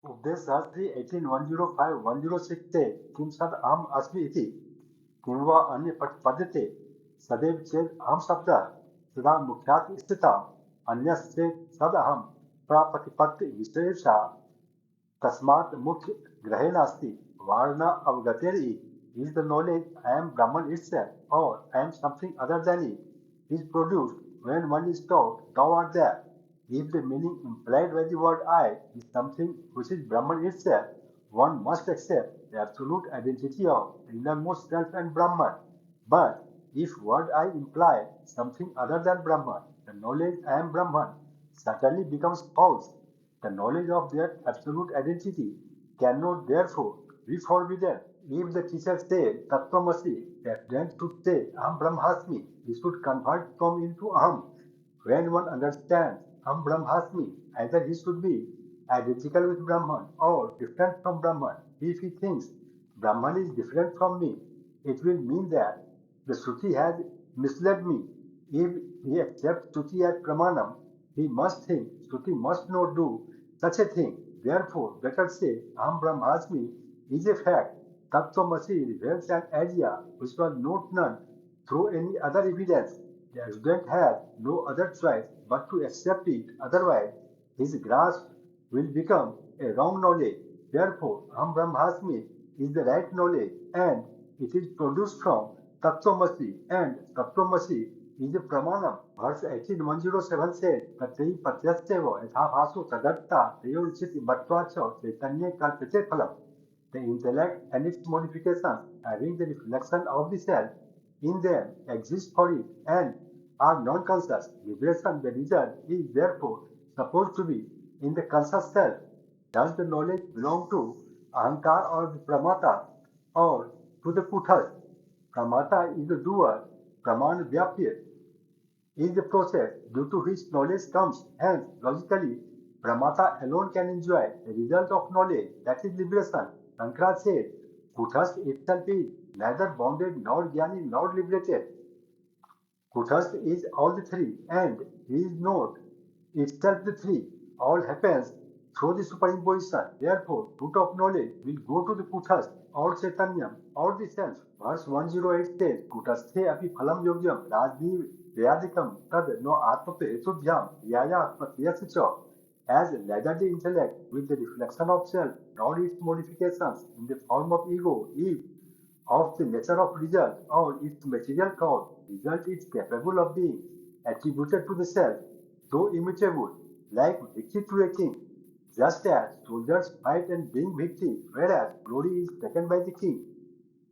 Upadesa Sahasri 18-105-106 से किं सद अहम् अस्मि इति किं वा अन्य पद्यते सदैव चेत् अहं शब्दः सदा मुख्यात् स्थितः अन्यस्य सद अहं प्राप्रतिपत्ति विशेषा तस्मात् मुख्य ग्रहे नास्ति Warna अवगतेरि is the knowledge I am Brahman itself or I am something other than it is produced when one is taught thou art there. If the meaning implied by the word I is something which is Brahman itself, one must accept the absolute identity of the innermost self and Brahman. But if word I imply something other than Brahman, the knowledge I am Brahman certainly becomes false. The knowledge of their absolute identity cannot therefore be forbidden. If the teacher said Tat Tvam Asi, the student should say Ahaṁ Brahma Asmi. He should convert Tvam into Aham. When one understands Ahaṁ Brahma Asmi, either he should be identical with Brahman or different from Brahman. If he thinks Brahman is different from me, it will mean that the śruti has misled me. If he accepts śruti as pramāṇam, he must think śruti must not do such a thing. Therefore, better say Ahaṁ Brahma Asmi is a fact. Tat Tvam Asi reveals an idea which was not known through any other evidence. The student has no other choice but to accept it, otherwise his grasp will become a wrong knowledge. Therefore, Ahaṁ Brahma Asmi is the right knowledge and it is produced from Tat Tvam Asi, and Tat Tvam Asi is a pramāṇam. Verse 18-107 says, Tattvaṁ Patyasya yatha bhaso tadatta tayorchit bhattvacha chaitanya kalpate phalam. The intellect and its modifications, having the reflection of the self in them, exist for it and are non-conscious. Liberation, the result, is therefore supposed to be in the conscious self. Does the knowledge belong to Ahankar or the Pramata or to the Kuthas? Pramata is the doer, Pramāṇam Vyapya is the process due to which knowledge comes. Hence, logically, Pramata alone can enjoy the result of knowledge, that is liberation. Shankara said, Kuthas itself is neither bounded nor jnani nor liberated. Kuthas is all the three, and he is not itself the three. All happens through the superimposition. Therefore, root of knowledge will go to the Kuthas or Chaitanyam or the self. Verse 108 says, Kutasthe api phalam yogyam rajni vyadikam tad no atmape etubhyam yaya atmatyasya. As neither the intellect with the reflection of self nor its modifications in the form of ego is of the nature of result or its material cause, result is capable of being attributed to the self, though immutable, like victory to a king. Just as soldiers fight and bring victory, whereas glory is taken by the king.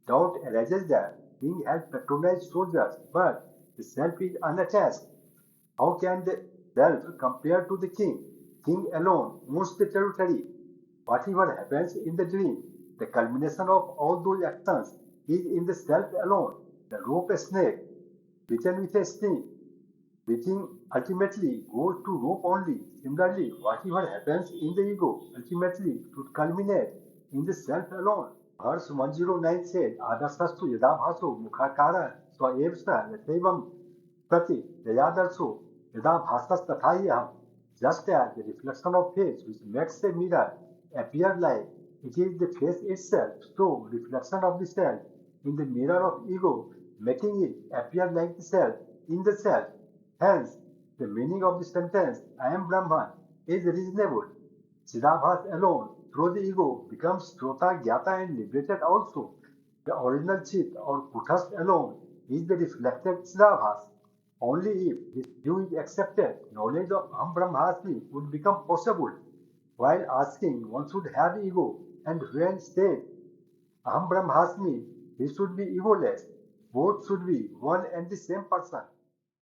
Doubt arises that king has patronized soldiers, but the self is unattached. How can the self compare to the king? King alone owns the territory. Whatever happens in the dream, the culmination of all those actions is in the self alone. The rope a snake, bitten with a sting, which ultimately goes to rope only. Similarly, whatever happens in the ego ultimately should culminate in the self alone. Verse 109 says, Adasastu yadabhaso mukhakara swaevsa yathaivam prati yayadarso yadabhasas tathayaham. Just as the reflection of face which makes a mirror appear like it is the face itself, so reflection of the self in the mirror of ego, making it appear like the self in the self. Hence, the meaning of the sentence, I am Brahman, is reasonable. Chidabhas alone, through the ego, becomes Shrota, Gyata and liberated also. The original Chit or Kuthas alone is the reflected Chidabhas. Only if this view is accepted, knowledge of Ahaṁ Brahma Asmi would become possible. While asking, one should have ego, and when said Ahaṁ Brahma Asmi, he should be egoless. Both should be one and the same person.